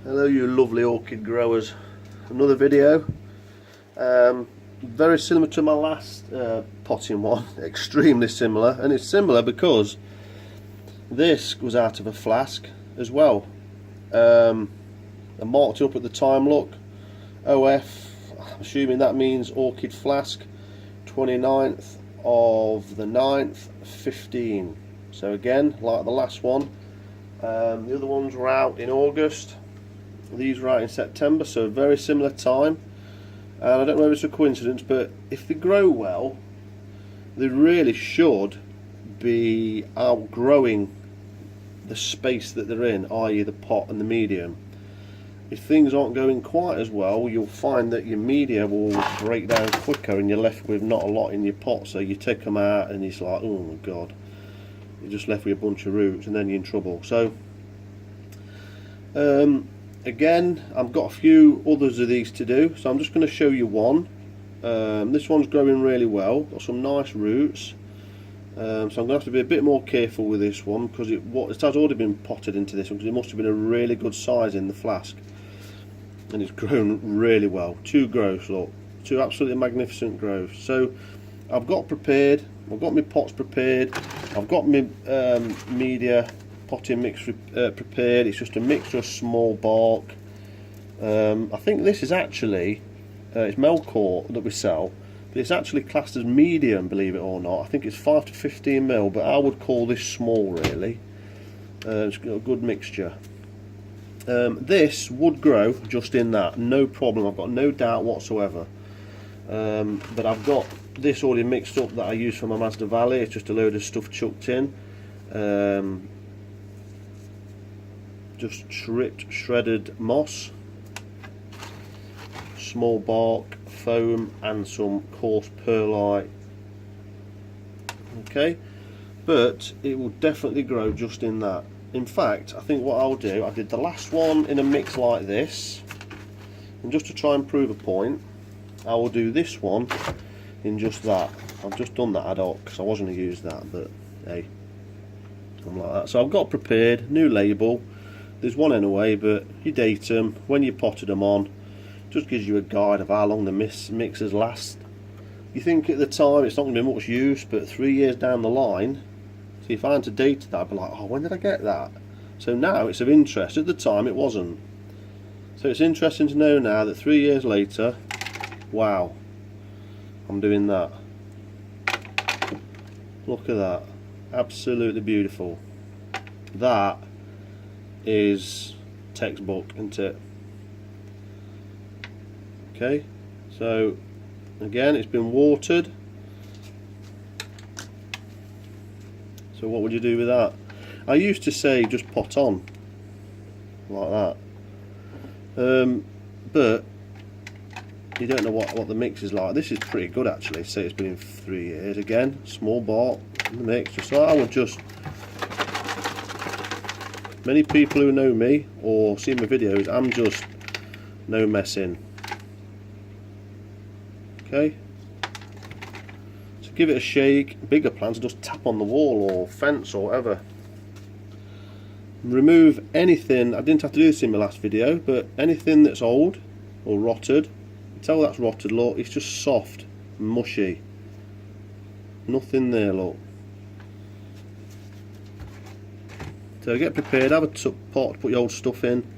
Hello you lovely orchid growers, another video, very similar to my last potting one, extremely similar, and it's similar because this was out of a flask as well. I marked it up at the time, look, OF, I'm assuming that means orchid flask, 29th of the 9th, 15. So again, like the last one, the other ones were out in August. These were out in September, so very similar time. And I don't know if it's a coincidence, but if they grow well, they really should be outgrowing the space that they're in, i.e. the pot and the medium. If things aren't going quite as well, you'll find that your media will break down quicker and you're left with not a lot in your pot. So you take them out and it's like, oh my god, you're just left with a bunch of roots and then you're in trouble. So again, I've got a few others of these to do, so I'm just going to show you one. This one's growing really well, got some nice roots, so I'm going to have to be a bit more careful with this one because it has already been potted into this one, because it must have been a really good size in the flask, and it's grown really well. Two growths, look, two absolutely magnificent growths. So I've got prepared, I've got my pots prepared, I've got my media potting mix prepared. It's just a mixture of small bark. I think this is actually it's Melcourt that we sell, but it's actually classed as medium, believe it or not. I think it's 5 to 15 mil, but I would call this small really. It's got a good mixture. This would grow just in that, no problem, I've got no doubt whatsoever. But I've got this already mixed up that I use for my Mazda Valley. It's just a load of stuff chucked in. Just stripped shredded moss, small bark, foam and some coarse perlite. Okay, but it will definitely grow just in that. In fact, I think what I'll do, I did the last one in a mix like this, and just to try and prove a point, I will do this one in just that. I've just done that ad hoc because I wasn't going to use that, but hey, I'm like that. So I've got prepared, new label. There's one anyway, but you date them when you potted them on. Just gives you a guide of how long the mixers last. You think at the time it's not going to be much use, but 3 years down the line, so if I had to date that, I'd be like, oh, when did I get that? So now it's of interest. At the time it wasn't. So it's interesting to know now that 3 years later, wow, I'm doing that. Look at that, absolutely beautiful. That is textbook, isn't it? Okay, so again, it's been watered. So what would you do with that? I used to say just pot on like that, but you don't know what the mix is like. This is pretty good actually. Say it's been in 3 years. Again, small bark in the mix. So I would just, many people who know me or see my videos, I'm just no messing. Okay, so give it a shake. Bigger plants just tap on the wall or fence or whatever. Remove anything. I didn't have to do this in my last video, but anything that's old or rotted, you tell that's rotted, look, it's just soft, mushy, nothing there, look. So get prepared, have a pot to put your old stuff in,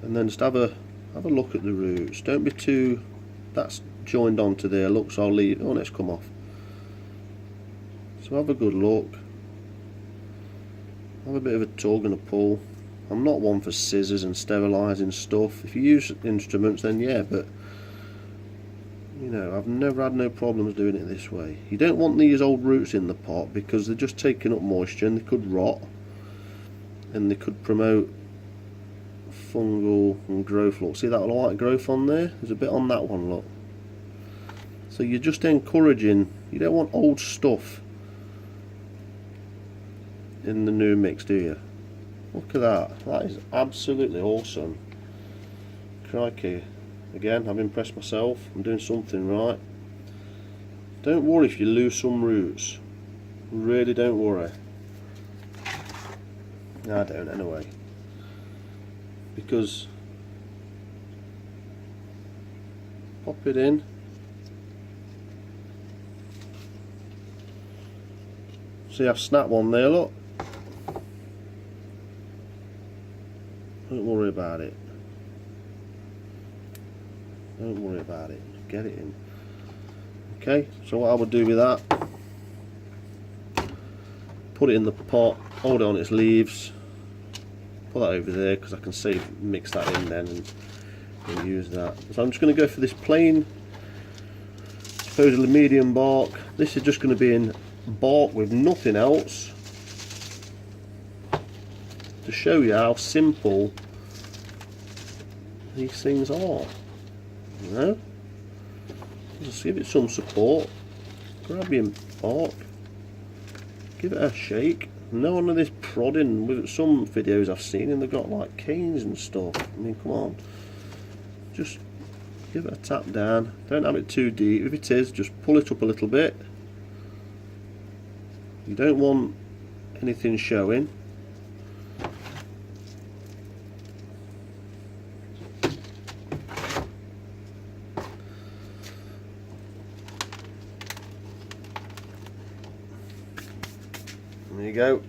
and then just have a look at the roots. Don't be too, that's joined onto there, look, so I'll leave, oh, it's come off. So have a good look, have a bit of a tug and a pull. I'm not one for scissors and sterilising stuff. If you use instruments then yeah, but you know, I've never had no problems doing it this way. You don't want these old roots in the pot because they're just taking up moisture and they could rot, and they could promote fungal and growth. Look, see that light growth on there? There's a bit on that one, look. So you're just encouraging, you don't want old stuff in the new mix, do you? Look at that, that is absolutely awesome. Crikey, again, I've impressed myself, I'm doing something right. Don't worry if you lose some roots, really don't worry. I don't anyway. because pop it in. See, I've snapped one there, look. Don't worry about it. Don't worry about it. Get it in. Okay, so what I would do with that, put it in the pot, hold it on its leaves, put that over there because I can mix that in then and use that. So I'm just going to go for this plain, supposedly medium bark. This is just going to be in bark with nothing else, to show you how simple these things are. You know, just give it some support, grab your bark, give it a shake. None of this prodding with some videos I've seen, and they've got like canes and stuff. I mean, come on, just give it a tap down. Don't have it too deep. If it is, just pull it up a little bit. You don't want anything showing. There you go.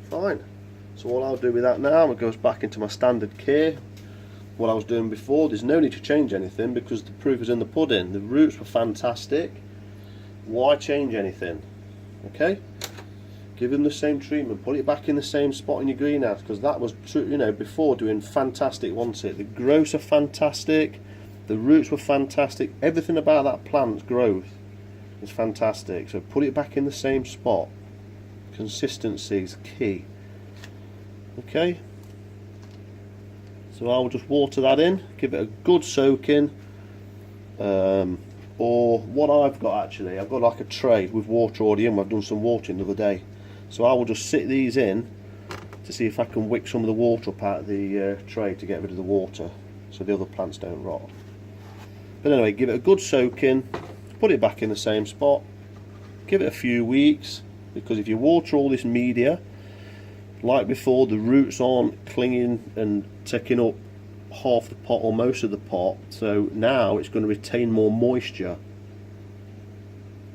Fine. So what I'll do with that now, it goes back into my standard care. What I was doing before, there's no need to change anything because the proof is in the pudding. The roots were fantastic. Why change anything? Okay? Give them the same treatment. Put it back in the same spot in your greenhouse, because that was, you know, before doing fantastic, wasn't it? The growths are fantastic. The roots were fantastic. Everything about that plant's growth is fantastic. So put it back in the same spot. Consistency is key. Okay? So I'll just water that in, give it a good soaking. Or what I've got actually, I've got like a tray with water already in. I've done some watering the other day. So I will just sit these in to see if I can wick some of the water up out of the tray to get rid of the water, so the other plants don't rot. But anyway, give it a good soaking, put it back in the same spot, give it a few weeks, because if you water all this media, like before, the roots aren't clinging and taking up half the pot or most of the pot, so now it's going to retain more moisture.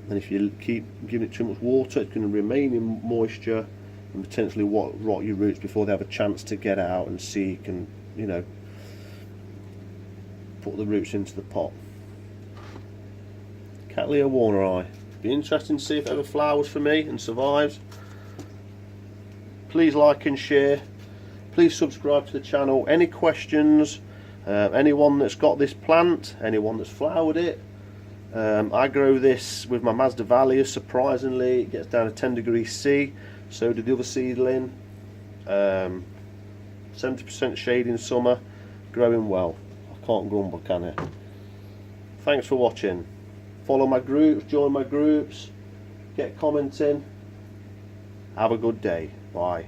And if you keep giving it too much water, it's going to remain in moisture and potentially rot your roots before they have a chance to get out and seek and, you know, put the roots into the pot. Cattleya Warnerii. Be interesting to see if it ever flowers for me and survives. Please like and share. Please subscribe to the channel. Any questions, anyone that's got this plant, anyone that's flowered it. I grow this with my Mazda Valia. Surprisingly, it gets down to 10 degrees C. So did the other seedling. 70% shade in summer. Growing well. I can't grumble, can I? Thanks for watching. Follow my groups, join my groups, get commenting. Have a good day. Bye.